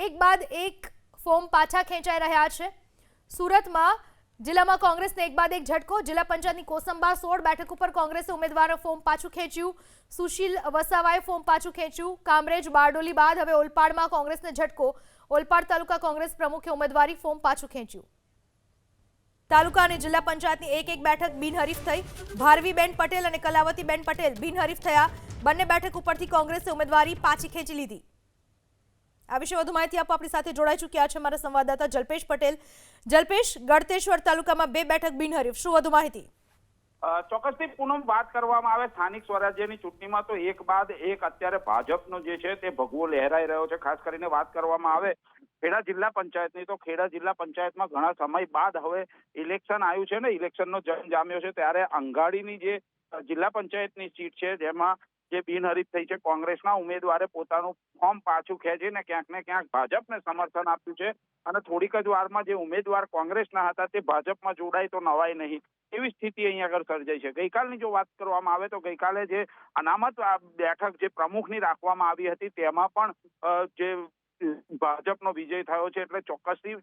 એક બાદ એક ફોર્મ પાછા ખેંચાઈ રહ્યા છે. સુરતમાં જિલ્લામાં કોંગ્રેસને એક બાદ એક ઝટકો. જિલ્લા પંચાયતની કોસંબા 16 બેઠક ઉપર કોંગ્રેસે ઉમેદવારો ફોર્મ પાછું ખેંચ્યું. સુશીલ વસાવાએ ફોર્મ પાછું ખેંચ્યું. કામરેજ બારડોલી બાદ હવે ઓલપાડમાં કોંગ્રેસને ઝટકો. ઓલપાડ તાલુકા કોંગ્રેસ પ્રમુખે ઉમેદવારી ફોર્મ પાછું ખેંચ્યું. તાલુકા અને જિલ્લા પંચાયતની એક બેઠક બિનહરીફ થઈ. ભારવીબેન પટેલ અને કલાવતીબેન પટેલ બિનહરીફ થયા. બંને બેઠક ઉપરથી કોંગ્રેસે ઉમેદવારી પાછી ખેંચી લીધી. આ વિશે વધુ માહિતી આપવા આપણી સાથે જોડાઈ ચૂક્યા છે અમારા સંવાદદાતા જલ્પેશ પટેલ. જલ્પેશ, ગળતેશ્વર તાલુકામાં 2 બેઠક બિનહરીફ, શું વધુ માહિતી? ચોક્કસથી પૂનમ વાત કરવામાં આવે સ્થાનિક સ્વરાજ્યની ચૂંટણીમાં તો એક બાદ એક અત્યારે ભાજપનો જે છે તે ભગવો લહેરાઈ રહ્યો છે. ખાસ કરીને વાત કરવામાં આવે ખેડા જિલ્લા પંચાયતની તો ખેડા જિલ્લા પંચાયતમાં ઘણા સમય બાદ હવે ઇલેક્શન આવ્યું છે ને, ઇલેક્શનનો જંગ જામ્યો છે. ત્યારે અંગાડીની જે જિલ્લા પંચાયતની સીટ છે જેમાં જે બિનહરીફ થઈ છે કોંગ્રેસના ઉમેદવારે પોતાનું ફોર્મ પાછું ખેંચીને ક્યાંક ને ક્યાંક ભાજપને સમર્થન આપ્યું છે અને થોડીક જ વારમાં જે ઉમેદવાર કોંગ્રેસના હતા તે ભાજપમાં જોડાય તો નવાય નહીં એવી સ્થિતિ અહીંયા આગળ સર્જાઈ છે. ગઈકાલની જો વાત કરવામાં આવે તો ગઈકાલે જે અનામત બેઠક જે પ્રમુખની રાખવામાં આવી હતી તેમાં પણ જે ભાજપનો વિજય થયો છે એટલે ચોક્કસથી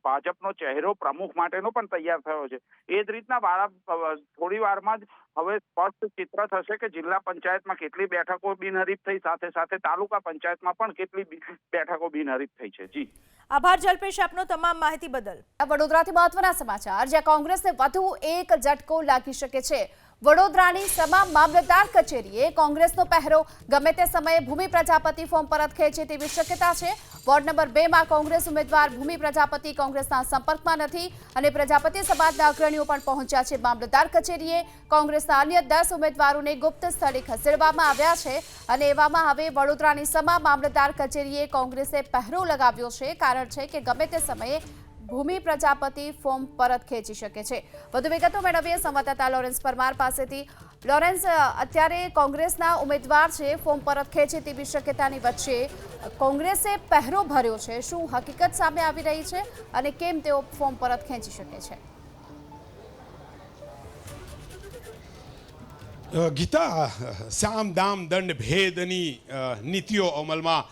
ભાજપનો ચહેરો પ્રમુખ માટેનો પણ તૈયાર થયો છે. એ જ રીતના થોડી વારમાં જ હવે સ્પષ્ટ ચિત્ર થશે કે જિલ્લા પંચાયતમાં કેટલી બેઠકો બિનહરીફ થઈ, સાથે સાથે તાલુકા પંચાયતમાં પણ કેટલી બેઠકો બિનહરીફ થઈ છે. જી આભાર જલ્પેશ આપનો તમામ માહિતી બદલ. વડોદરાથી મહત્વના સમાચાર, જ્યાં કોંગ્રેસને વધુ એક ઝટકો લાગી શકે છે. વડોદરાની તમામ મામલતદાર કચેરીએ કોંગ્રેસનો પહેરો. ગમે તે સમયે ભૂમિ પ્રજાપતિ ફોર્મ પરત ખેંચે તેવી શક્યતા છે. વોર્ડ નંબર 2 માં કોંગ્રેસ ઉમેદવાર ભૂમિ પ્રજાપતિ કોંગ્રેસના સંપર્કમાં નથી અને પ્રજાપતિ સમાજના અગ્રણીઓ પણ પહોંચ્યા છે મામલતદાર કચેરીએ. કોંગ્રેસના અન્ય 10 ઉમેદવારોને ગુપ્ત સ્થળે ખસેડવામાં આવ્યા છે અને એવામાં હવે વડોદરાની તમામ મામલતદાર કચેરીએ કોંગ્રેસે પહેરો લગાવ્યો છે. કારણ છે કે ગમે તે સમયે ભૂમિ પ્રજાપતિ ફોર્મ પરત ખેંચી શકે છે. વધુ વિગતો મેળવીએ સંવાદદાતા લોરેન્સ પરમાર પાસેથી. લોરેન્સ, અત્યારે કોંગ્રેસના ઉમેદવાર છે ફોર્મ પરત ખેંચે તેવી શક્યતાની વચ્ચે કોંગ્રેસે પહેરો ભર્યો છે. શું હકીકત સામે આવી રહી છે અને કેમ તેઓ ફોર્મ પરત ખેંચી શકે છે? ગીતા, સામ દામ દંડ ભેદની નીતિઓ અમલમાં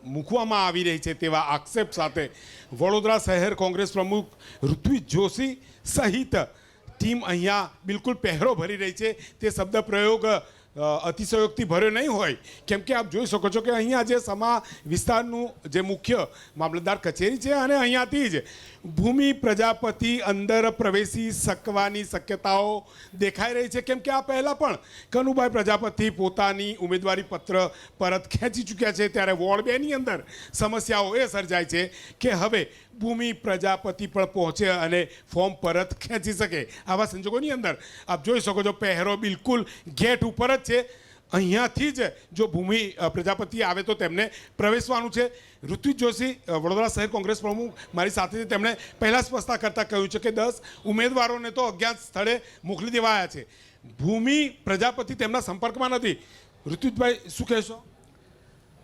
મૂકવામાં આવી રહી છે તેવા આક્ષેપ સાથે વડોદરા શહેર કોંગ્રેસ પ્રમુખ ઋત્વિજ જોશી સહિત ટીમ અહીંયા બિલકુલ પહેરો ભરી રહી છે. તે શબ્દ પ્રયોગ અતિશયોક્તિ ભર્યો નહીં હોય, કેમ કે આપ જોઈ શકો છો કે અહીંયા જે સમા વિસ્તારનું જે મુખ્ય મામલતદાર કચેરી છે અને અહીંયાથી જ ભૂમિ પ્રજાપતિ અંદર પ્રવેશી શકવાની શક્યતાઓ દેખાઈ રહી છે. કેમ કે આ પહેલાં પણ કનુભાઈ પ્રજાપતિ પોતાની ઉમેદવારી પત્ર પરત ખેંચી ચૂક્યા છે. ત્યારે વોર્ડ 2 ની અંદર સમસ્યાઓ એ સર્જાય છે કે હવે ભૂમિ પ્રજાપતિ પણ પહોંચે અને ફોર્મ પરત ખેંચી શકે. આવા સંજોગોની અંદર આપ જોઈ શકો છો પહેરો બિલકુલ ગેટ ઉપર જ છે. અહીંયાથી જ જો ભૂમિ પ્રજાપતિ આવે તો તેમને પ્રવેશવાનું છે. ઋત્વિજ જોશી, વડોદરા શહેર કોંગ્રેસ પ્રમુખ મારી સાથે તેમણે પહેલાં સ્પષ્ટતા કરતાં કહ્યું છે કે 10 ઉમેદવારોને તો અજ્ઞાત સ્થળે મોકલી દેવાયા છે. ભૂમિ પ્રજાપતિ તેમના સંપર્કમાં નથી. ઋત્વિજભાઈ, શું કહેશો?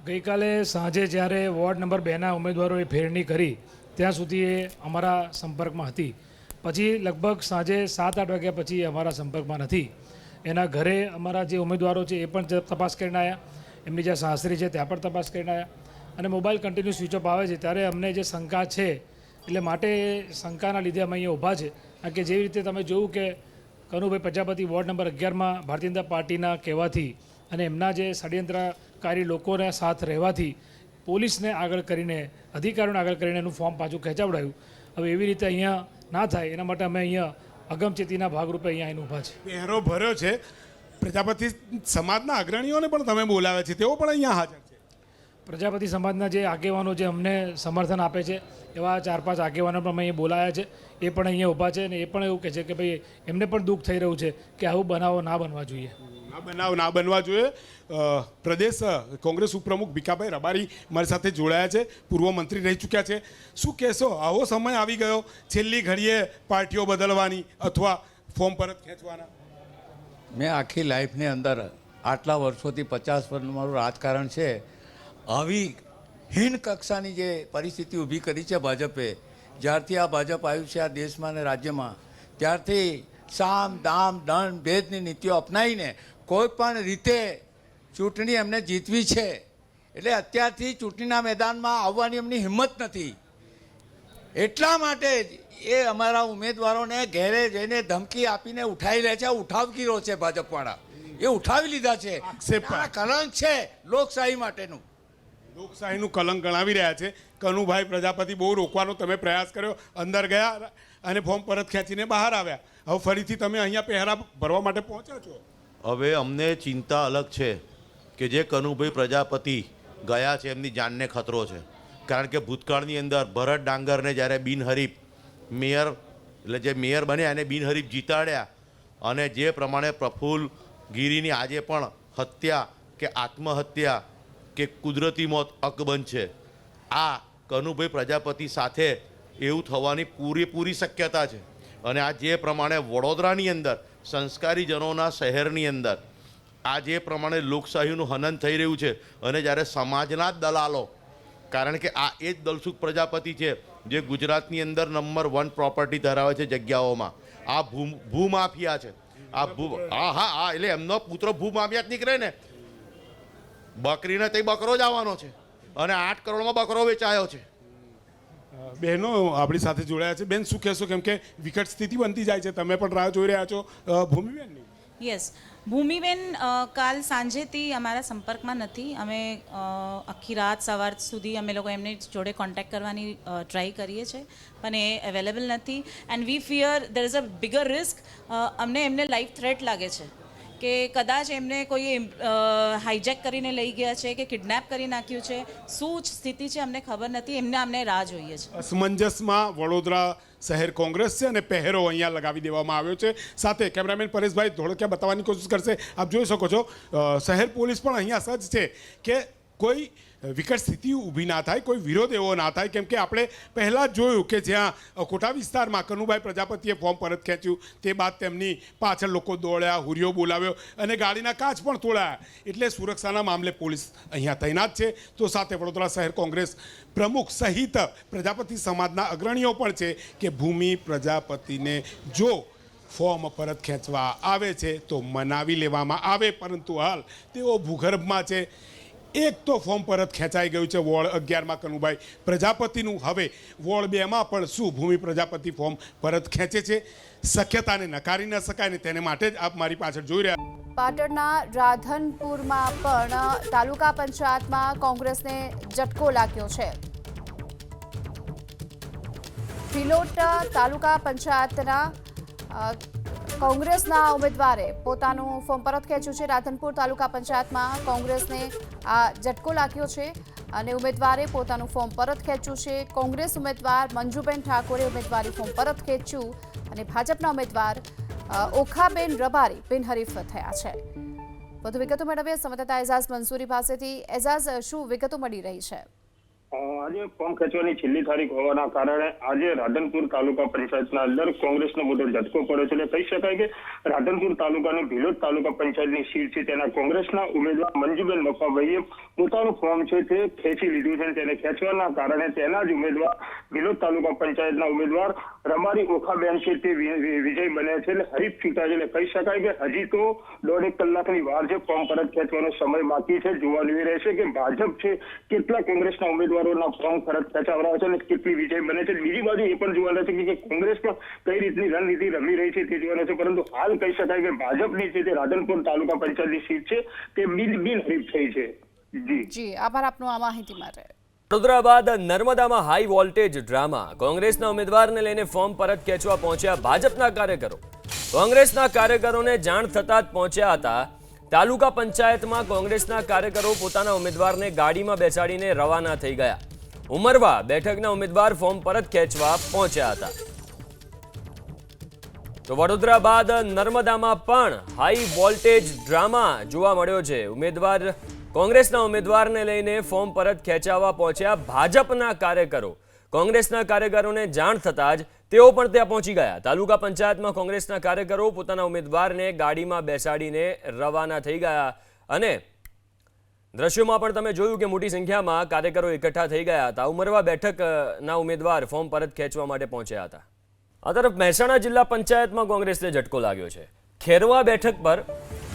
ગઈકાલે સાંજે જ્યારે વોર્ડ નંબર 2ના ઉમેદવારોએ ફેરણી કરી ત્યાં સુધી એ અમારા સંપર્કમાં હતી. પછી લગભગ સાંજે 7-8 વાગ્યા પછી અમારા સંપર્કમાં નથી. એના ઘરે અમારા જે ઉમેદવારો છે એ પણ તપાસ કરીને આવ્યા, એમની જે સાસરી છે ત્યાં પણ તપાસ કરીને આવ્યા અને મોબાઈલ કન્ટિન્યુ સ્વિચ ઓફ આવે છે. ત્યારે અમને જે શંકા છે એટલે માટે શંકાના લીધે અમે અહીંયા ઊભા છે. કારણ કે જેવી રીતે તમે જોયું કે કનુભાઈ પ્રજાપતિ વોર્ડ નંબર 11માં ભારતીય જનતા પાર્ટીના કહેવાથી અને એમના જે ષડયંત્રકારી લોકોના સાથ રહેવાથી પોલીસને આગળ કરીને, અધિકારીઓને આગળ કરીને એનું ફોર્મ પાછું ખેંચાવડાયું. હવે એવી રીતે અહીંયા ના થાય એના માટે અમે અહીંયા અગમચેતીના ભાગરૂપે અહીંયા ઊભા છે. પહેરો ભર્યો છે. પ્રજાપતિ સમાજના અગ્રણીઓને પણ તમે બોલાવે છે, તેઓ પણ અહીંયા હાજર છે. પ્રજાપતિ સમાજના જે આગેવાનો જે અમને સમર્થન આપે છે એવા 4-5 આગેવાનો પણ અમે અહીં બોલાયા છે. એ પણ અહીંયા ઊભા છે અને એ પણ એવું કહે છે કે ભાઈ એમને પણ દુઃખ થઈ રહ્યું છે કે આવું બનાવો ના બનવા જોઈએ. ના બનવા જોઈએ. પ્રદેશ કોંગ્રેસ ઉપપ્રમુખ ભીખાભાઈ રબારી મારી સાથે જોડાયા છે, પૂર્વ મંત્રી રહી ચૂક્યા છે. શું કહેશો, આવો સમય આવી ગયો છેલ્લી ઘડીએ પાર્ટીઓ બદલવાની અથવા ફોર્મ પરત ખેંચવાના? મેં આખી લાઈફની અંદર આટલા વર્ષોથી 50 વર્ષનું મારું રાજકારણ છે, આવી હીન કક્ષાની જે પરિસ્થિતિ ઊભી કરી છે ભાજપે, જ્યારથી આ ભાજપ આવ્યું છે આ દેશમાં અને રાજ્યમાં, ત્યારથી સામ દામ દંડ ભેદની નીતિઓ અપનાવીને કોઈ પણ રીતે ચૂંટણી એમને જીતવી છે. એટલે અત્યારથી ચૂંટણીના મેદાનમાં આવવાની એમની હિંમત નથી. એટલા માટે એ અમારા ઉમેદવારોને ઘેરે જઈને ધમકી આપીને ઉઠાવી લે છે. ઉઠાવગીરો છે ભાજપવાળા, એ ઉઠાવી લીધા છે. આ કલંક છે લોકશાહી માટેનું, લોકશાહીનું કલંક ગણાવી રહ્યા છે. કનુભાઈ પ્રજાપતિ બહુ રોકવાનો તમે પ્રયાસ કર્યો, અંદર ગયા અને ફોર્મ પરત ખેંચીને બહાર આવ્યા. હવે ફરીથી તમે અહીંયા પહેરા ભરવા માટે પહોંચ્યા છો. હવે અમને ચિંતા અલગ છે કે જે કનુભાઈ પ્રજાપતિ ગયા છે એમની જાનને ખતરો છે. કારણ કે ભૂતકાળની અંદર ભરત ડાંગરને જ્યારે બિનહરીફ મેયર એટલે જે મેયર બન્યા એને બિનહરીફ જીતાડ્યા અને જે પ્રમાણે પ્રફુલ્લ ગીરીની આજે પણ હત્યા કે આત્મહત્યા કે કુદરતી મોત અકબંધ છે. આ કનુભાઈ પ્રજાપતિ સાથે એવું થવાની પૂરેપૂરી શક્યતા છે. અને આ જે પ્રમાણે વડોદરાની અંદર સંસ્કારીજનોના શહેરની અંદર આ જે પ્રમાણે લોકશાહીનું હનન થઈ રહ્યું છે અને જ્યારે સમાજના જ દલાલો, કારણ કે આ એ જ દલસુખ પ્રજાપતિ છે જે ગુજરાતની અંદર નંબર 1 પ્રોપર્ટી ધરાવે છે જગ્યાઓમાં. આ ભૂમાફિયા છે. હા એટલે એમનો પુત્ર ભૂમાફિયા જ નીકળે ને. બકરીને તે બકરો જ આવવાનો છે અને 8 કરોડમાં બકરો વેચાયો છે. બહેનો આપણી સાથે જોડાયા છે. બેન, શું કહેશો, કેમ કે વિકટ સ્થિતિ બનતી જાય છે, તમે પણ રાહ જોઈ રહ્યા છો ભૂમિબેનની? યસ, ભૂમિબેન કાલ સાંજેથી અમારા સંપર્કમાં નથી. અમે આખી રાત સવાર સુધી અમે લોકો એમની જોડે કોન્ટેક્ટ કરવાની ટ્રાય કરીએ છીએ પણ એ અવેલેબલ નથી. And we fear there is a bigger risk. અમને એમને લાઈફ થ્રેટ લાગે છે કે કદાચ એમને કોઈ હાઈજેક કરીને લઈ ગયા છે કે કિડનેપ કરી નાખ્યું છે. શું સ્થિતિ છે અમને ખબર નથી. અમને રાહ જોઈએ છે. અસમંજસમાં વડોદરા શહેર કોંગ્રેસ છે અને પહેરો અહીંયા લગાવી દેવામાં આવ્યો છે. સાથે કેમેરામેન પરેશભાઈ ધોળકિયા બતાવવાની કોશિશ કરશે. આપ જોઈ શકો છો શહેર પોલીસ પણ અહીંયા સજ્જ છે કે કોઈ વિકટ સ્થિતિ ઊભી ના થાય, કોઈ વિરોધ એવો ના થાય. કેમ કે આપણે પહેલાં જ જોયું કે જ્યાં કોટા વિસ્તારમાં કનુભાઈ પ્રજાપતિએ ફોર્મ પરત ખેંચ્યું, તે બાદ તેમની પાછળ લોકો દોડ્યા, હુરિયો બોલાવ્યો અને ગાડીના કાચ પણ તોડાયા. એટલે સુરક્ષાના મામલે પોલીસ અહીંયા તૈનાત છે. તો સાથે વડોદરા શહેર કોંગ્રેસ પ્રમુખ સહિત પ્રજાપતિ સમાજના અગ્રણીઓ પણ છે કે ભૂમિ પ્રજાપતિને જો ફોર્મ પરત ખેંચવા આવે છે તો મનાવી લેવામાં આવે. પરંતુ હાલ તેઓ ભૂગર્ભમાં છે. એક તો ફોર્મ પરત ખેંચાઈ ગયું છે વોર્ડ 11માં કનુભાઈ પ્રજાપતિનું. હવે વોર્ડ 2માં પણ શું ભૂમિ પ્રજાપતિ ફોર્મ પરત ખેંચે છે? શક્યતાને નકારી ન શકાય ને તેને માટે જ આપ મારી પાછળ જોઈ રહ્યા. પાટણના રાધનપુરમાં પણ તાલુકા પંચાયતમાં કોંગ્રેસને ઝટકો લાગ્યો છે. ફિલોટ તાલુકા પંચાયતના કોંગ્રેસના ઉમેદવારે પોતાનું ફોર્મ પરત ખેંચ્યું છે. રાધનપુર તાલુકા પંચાયતમાં કોંગ્રેસને આ ઝટકો લાગ્યો છે અને ઉમેદવારે પોતાનું ફોર્મ પરત ખેંચ્યું છે. કોંગ્રેસ ઉમેદવાર મંજુબેન ઠાકોરે ઉમેદવારી ફોર્મ પરત ખેંચ્યું અને ભાજપના ઉમેદવાર ઓખાબેન રબારી બિનહરીફ થયા છે. વધુ વિગતો મેળવીએ સંવાદદાતા એઝાઝ મંસૂરી પાસેથી. એઝાઝ, શું વિગતો મળી રહી છે? આજે ફોર્મ ખેંચવાની છેલ્લી તારીખ હોવાના કારણે આજે રાધનપુર તાલુકા પંચાયતના અંદર કોંગ્રેસનો મોટો ઝટકો પડ્યો છે. એટલે કહી શકાય કે રાધનપુર તાલુકાની ભિલોટ તાલુકા પંચાયતની સીટ છે તેના કોંગ્રેસના ઉમેદવાર મંજુબેન મકવાભાઈએ પોતાનું ફોર્મ છે તે ખેંચી લીધું છે. તેને ખેંચવાના કારણે તેના જ ઉમેદવાર ભિલોટ તાલુકા પંચાયતના ઉમેદવાર રબારી ઓખાબેન છે તે વિજય બને છે. એટલે હરીફ છૂટા છે. એટલે કહી શકાય કે હજી તો 1.5 કલાકની વાર છે. ફોર્મ પરત ખેંચવાનો સમય બાકી છે. જોવાનું એ રહેશે કે ભાજપ છે કેટલા કોંગ્રેસના ઉમેદવાર ફોર્મ પરત ખેંચાવડાવે છે અને કેટલી વિજય બને છે. બીજી બાજુ એ પણ જોવાનું છે કે કોંગ્રેસ પણ કઈ રીતની રણનીતિ રમી રહી છે તે જોવાનું છે. પરંતુ હાલ કહી શકાય કે ભાજપની છે તે રાધનપુર તાલુકા પંચાયતની સીટ છે તે બિનહરીફ થઈ છે. જી, આભાર આપનો આ માહિતી માટે. વડોદરા બાદ નર્મદામાં હાઈ વોલ્ટેજ ડ્રામા. કોંગ્રેસના ઉમેદવારને લઈને ફોર્મ પરત ખેંચવા પહોંચ્યા ભાજપના કાર્યકરો. કોંગ્રેસના કાર્યકરોને જાણ થતાં જ પહોંચ્યા હતા તાલુકા પંચાયતમાં કોંગ્રેસના કાર્યકરો પોતાના ઉમેદવારને ગાડીમાં બેસાડીને રવાના થઈ ગયા. ઉમરવા બેઠકના ઉમેદવાર ફોર્મ પરત ખેંચવા પહોંચ્યા હતા. તો વડોદરા બાદ નર્મદામાં પણ હાઈ વોલ્ટેજ ડ્રામા જોવા મળ્યો છે. કોંગ્રેસના ઉમેદવારને લઈને ફોર્મ પરત ખેંચાવવા પહોંચ્યા ભાજપના કાર્યકરો. કોંગ્રેસના કાર્યકરોને જાણ થતાં જ તેઓ પણ ત્યાં પહોંચી ગયા. તાલુકા પંચાયતમાં કોંગ્રેસના કાર્યકરો પોતાના ઉમેદવારને ગાડીમાં બેસાડીને રવાના થઈ ગયા અને દ્રશ્યોમાં પણ તમે જોયું કે મોટી સંખ્યામાં કાર્યકરો એકઠા થઈ ગયા હતા. ઉમરવા બેઠકના ઉમેદવાર ફોર્મ પરત ખેંચવા માટે પહોંચ્યા હતા. આ તરફ મહેસાણા જિલ્લા પંચાયતમાં કોંગ્રેસને ઝટકો લાગ્યો છે. ખેરવા બેઠક પર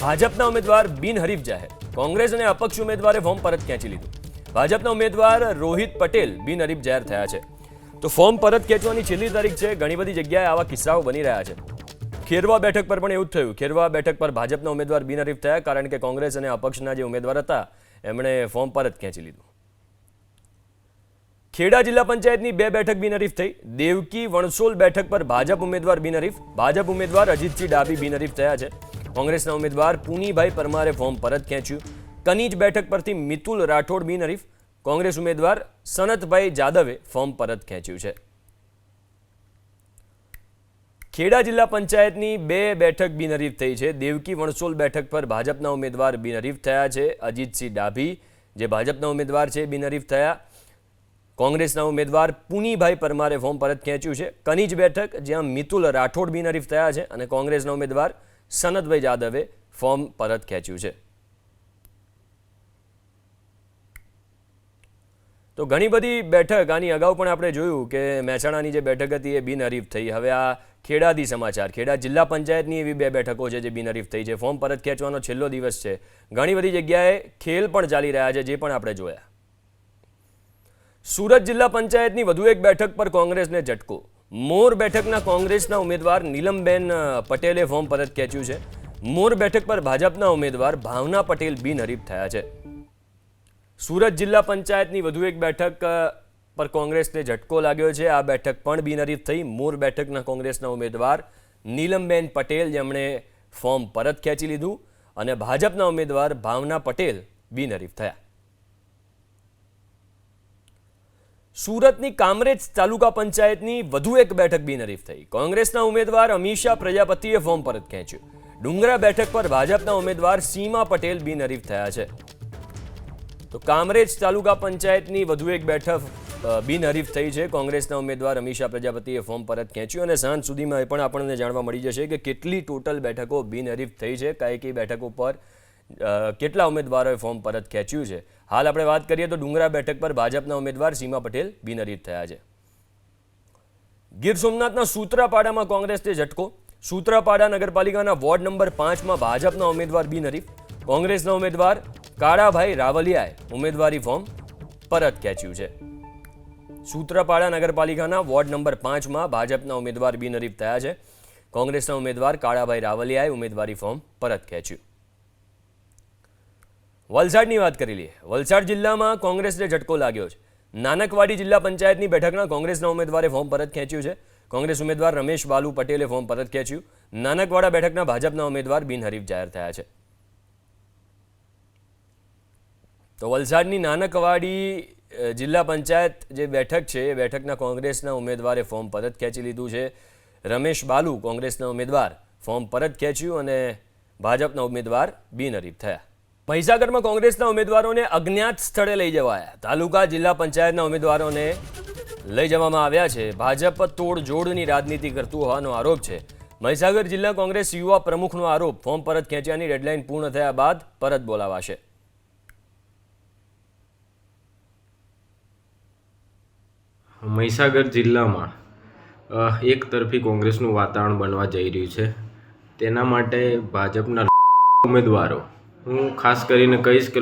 ભાજપના ઉમેદવાર બિનહરીફ જાહેર. કોંગ્રેસ અને અપક્ષ ઉમેદવારે ફોર્મ પરત ખેંચી લીધું. ભાજપના ઉમેદવાર રોહિત પટેલ બિનહરીફ જાહેર થયા છે. તો ફોર્મ પરત ખેંચવાની છેલ્લી તારીખ છે. ઘણી બધી જગ્યાએ આવા કિસ્સાઓ બની રહ્યા છે. ખેરવા બેઠક પર પણ એવું જ થયું. ખેરવા બેઠક પર ભાજપના ઉમેદવાર બિનહરીફ થયા કારણ કે કોંગ્રેસ અને અપક્ષના જે ઉમેદવાર હતા એમણે ફોર્મ પરત ખેંચી લીધું. ખેડા જિલ્લા પંચાયતની 2 બેઠક બિનહરીફ થઈ. દેવકી વણસોલ બેઠક પર ભાજપ ઉમેદવાર બિનહરીફ. ભાજપ ઉમેદવાર અજીતસિંહ ડાભી બિનહરીફ થયા છે. કોંગ્રેસના ઉમેદવાર પુનીભાઈ પરમારે ફોર્મ પરત ખેંચ્યું. કનીજ બેઠક પરથી મિતુલ રાઠોડ બિનહરીફ. કોંગ્રેસ ઉમેદવાર સનતભાઈ જાદવે ફોર્મ પરત ખેંચ્યું છે. ખેડા જિલ્લા પંચાયતની 2 બેઠક બિનહરીફ થઈ છે. દેવકી વણસોલ બેઠક પર ભાજપના ઉમેદવાર બિનહરીફ થયા છે. અજીતસિંહ ડાભી જે ભાજપના ઉમેદવાર છે બિનહરીફ થયા. કોંગ્રેસના ઉમેદવાર પુનીભાઈ પરમારે ફોર્મ પરત ખેંચ્યું છે. કનીજ બેઠક જ્યાં મિતુલ રાઠોડ બિનહરીફ થયા છે અને કોંગ્રેસના ઉમેદવાર સનતભાઈ જાદવે ફોર્મ પરત ખેંચ્યું છે. તો ઘણી બધી બેઠક આની અગાઉ પણ આપણે જોયું કે મહેસાણાની જે બેઠક હતી એ બિનહરીફ થઈ. હવે આ ખેડાથી સમાચાર. ખેડા જિલ્લા પંચાયતની એવી 2 બેઠકો છે જે બિનહરીફ થઈ છે. ફોર્મ પરત ખેંચવાનો છેલ્લો દિવસ છે. ઘણી બધી જગ્યાએ ખેલ પણ ચાલી રહ્યા છે જે પણ આપણે જોયા. સુરત જિલ્લા પંચાયતની વધુ એક બેઠક પર કોંગ્રેસને ઝટકો. મોર બેઠકના કોંગ્રેસના ઉમેદવાર નીલમબેન પટેલે ફોર્મ પરત ખેંચ્યું છે. મોર બેઠક પર ભાજપના ઉમેદવાર ભાવના પટેલ બિનહરીફ થયા છે. સુરત જિલ્લા પંચાયતની વધુ એક બેઠક પર કોંગ્રેસને ઝટકો લાગ્યો છે. આ બેઠક પણ બિનહરીફ થઈ. મોર બેઠકના કોંગ્રેસના ઉમેદવાર નીલમબેન પટેલ જેમણે ફોર્મ પરત ખેંચી લીધું અને ભાજપના ઉમેદવાર ભાવના પટેલ બિનહરીફ થયા. સુરતની કામરેજ તાલુકા પંચાયતની વધુ એક બેઠક બિનહરીફ થઈ. કોંગ્રેસના ઉમેદવાર અમીષા પ્રજાપતિએ ફોર્મ પરત ખેંચ્યું. ડુંગરા બેઠક પર ભાજપના ઉમેદવાર સીમા પટેલ બિનહરીફ થયા છે. તો કામરેજ તાલુકા પંચાયતની વધુ એક બેઠક બિનહરીફ થઈ છે. કોંગ્રેસના ઉમેદવાર અમીષા પ્રજાપતિએ ફોર્મ પરત ખેંચ્યું અને સાંજ સુધીમાં એ પણ આપણને જાણવા મળી જશે કે કેટલી ટોટલ બેઠકો બિનહરીફ થઈ છે, કઈ બેઠકો પર કેટલા ઉમેદવારોએ ફોર્મ પરત ખેંચ્યું છે. હાલ આપણે વાત કરીએ તો ડુંગરા બેઠક પર ભાજપના ઉમેદવાર સીમા પટેલ બિનહરીફ થયા છે. ગીર સોમનાથના સૂત્રાપાડામાં કોંગ્રેસને ઝટકો. સૂત્રાપાડા નગરપાલિકાના વોર્ડ નંબર 5માં ભાજપના ઉમેદવાર બિનહરીફ. કોંગ્રેસના ઉમેદવાર કાળાભાઈ રાવલિયાએ ઉમેદવારી ફોર્મ પરત ખેંચ્યું છે. સૂત્રાપાડા નગરપાલિકાના વોર્ડ નંબર 5માં ભાજપના ઉમેદવાર બિનહરીફ થયા છે. કોંગ્રેસના ઉમેદવાર કાળાભાઈ રાવલિયાએ ઉમેદવારી ફોર્મ પરત ખેંચ્યું. વલસાડની વાત કરી લઈએ. વલસાડ જિલ્લામાં કોંગ્રેસને ઝટકો લાગ્યો છે. નાનકવાડી જિલ્લા પંચાયતની બેઠકના કોંગ્રેસના ઉમેદવારે ફોર્મ પરત ખેંચ્યું છે. કોંગ્રેસ ઉમેદવાર રમેશ બાલુ પટેલે ફોર્મ પરત ખેંચ્યું. નાનકવાડા બેઠકના ભાજપના ઉમેદવાર બિનહરીફ જાહેર થયા છે. તો વલસાડની નાનકવાડી જિલ્લા પંચાયત જે બેઠક છે એ બેઠકના કોંગ્રેસના ઉમેદવારે ફોર્મ પરત ખેંચી લીધું છે. રમેશ બાલુ કોંગ્રેસના ઉમેદવાર ફોર્મ પરત ખેંચ્યું અને ભાજપના ઉમેદવાર બિનહરીફ થયા. મહીસાગરમાં કોંગ્રેસના ઉમેદવારોને અજ્ઞાત સ્થળે લઈ જવાયા. તાલુકા જિલ્લા પંચાયતના ઉમેદવારોને લઈ જવામાં આવ્યા છે. ભાજપ તોડજોડની રાજનીતિ કરતું હોવાનો આરોપ છે. મહીસાગર જિલ્લા કોંગ્રેસ યુવા પ્રમુખનો આરોપ. ફોર્મ પરત ખેંચ્યાની ડેડલાઇન પૂર્ણ થયા બાદ પરત બોલાવાશે. મહીસાગર જિલ્લામાં એક તરફી કોંગ્રેસનું વાતાવરણ બનવા જઈ રહ્યું છે. તેના માટે ભાજપના ઉમેદવારો, હું ખાસ કરીને કહીશ કે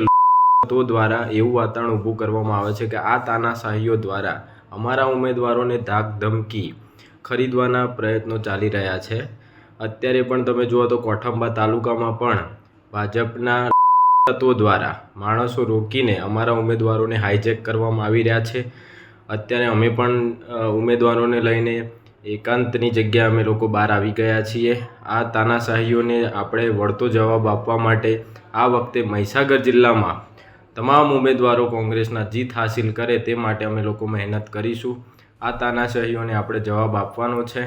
તો દ્વારા એવું વાતાવરણ ઊભું કરવામાં આવે છે કે આ તાનાશાહીઓ દ્વારા અમારા ઉમેદવારોને ધાક ધમકી ખરીદવાના પ્રયત્નો ચાલી રહ્યા છે. અત્યારે પણ તમે જુઓ તો કોઠંબા તાલુકામાં પણ ભાજપના તત્વો દ્વારા માણસો રોકીને અમારા ઉમેદવારોને હાઈજેક કરવામાં આવી રહ્યા છે. અત્યારે અમે પણ ઉમેદવારોને લઈને એકાંતની જગ્યા અમે લોકો બહાર આવી ગયા છીએ. આ તાનાશાહીઓને આપણે વળતો જવાબ આપવા માટે આ વખતે મહીસાગર જિલ્લામાં તમામ ઉમેદવારો કોંગ્રેસના જીત હાસિલ કરે તે માટે અમે લોકો મહેનત કરીશું. આ તાનાશાહીઓને આપણે જવાબ આપવાનો છે.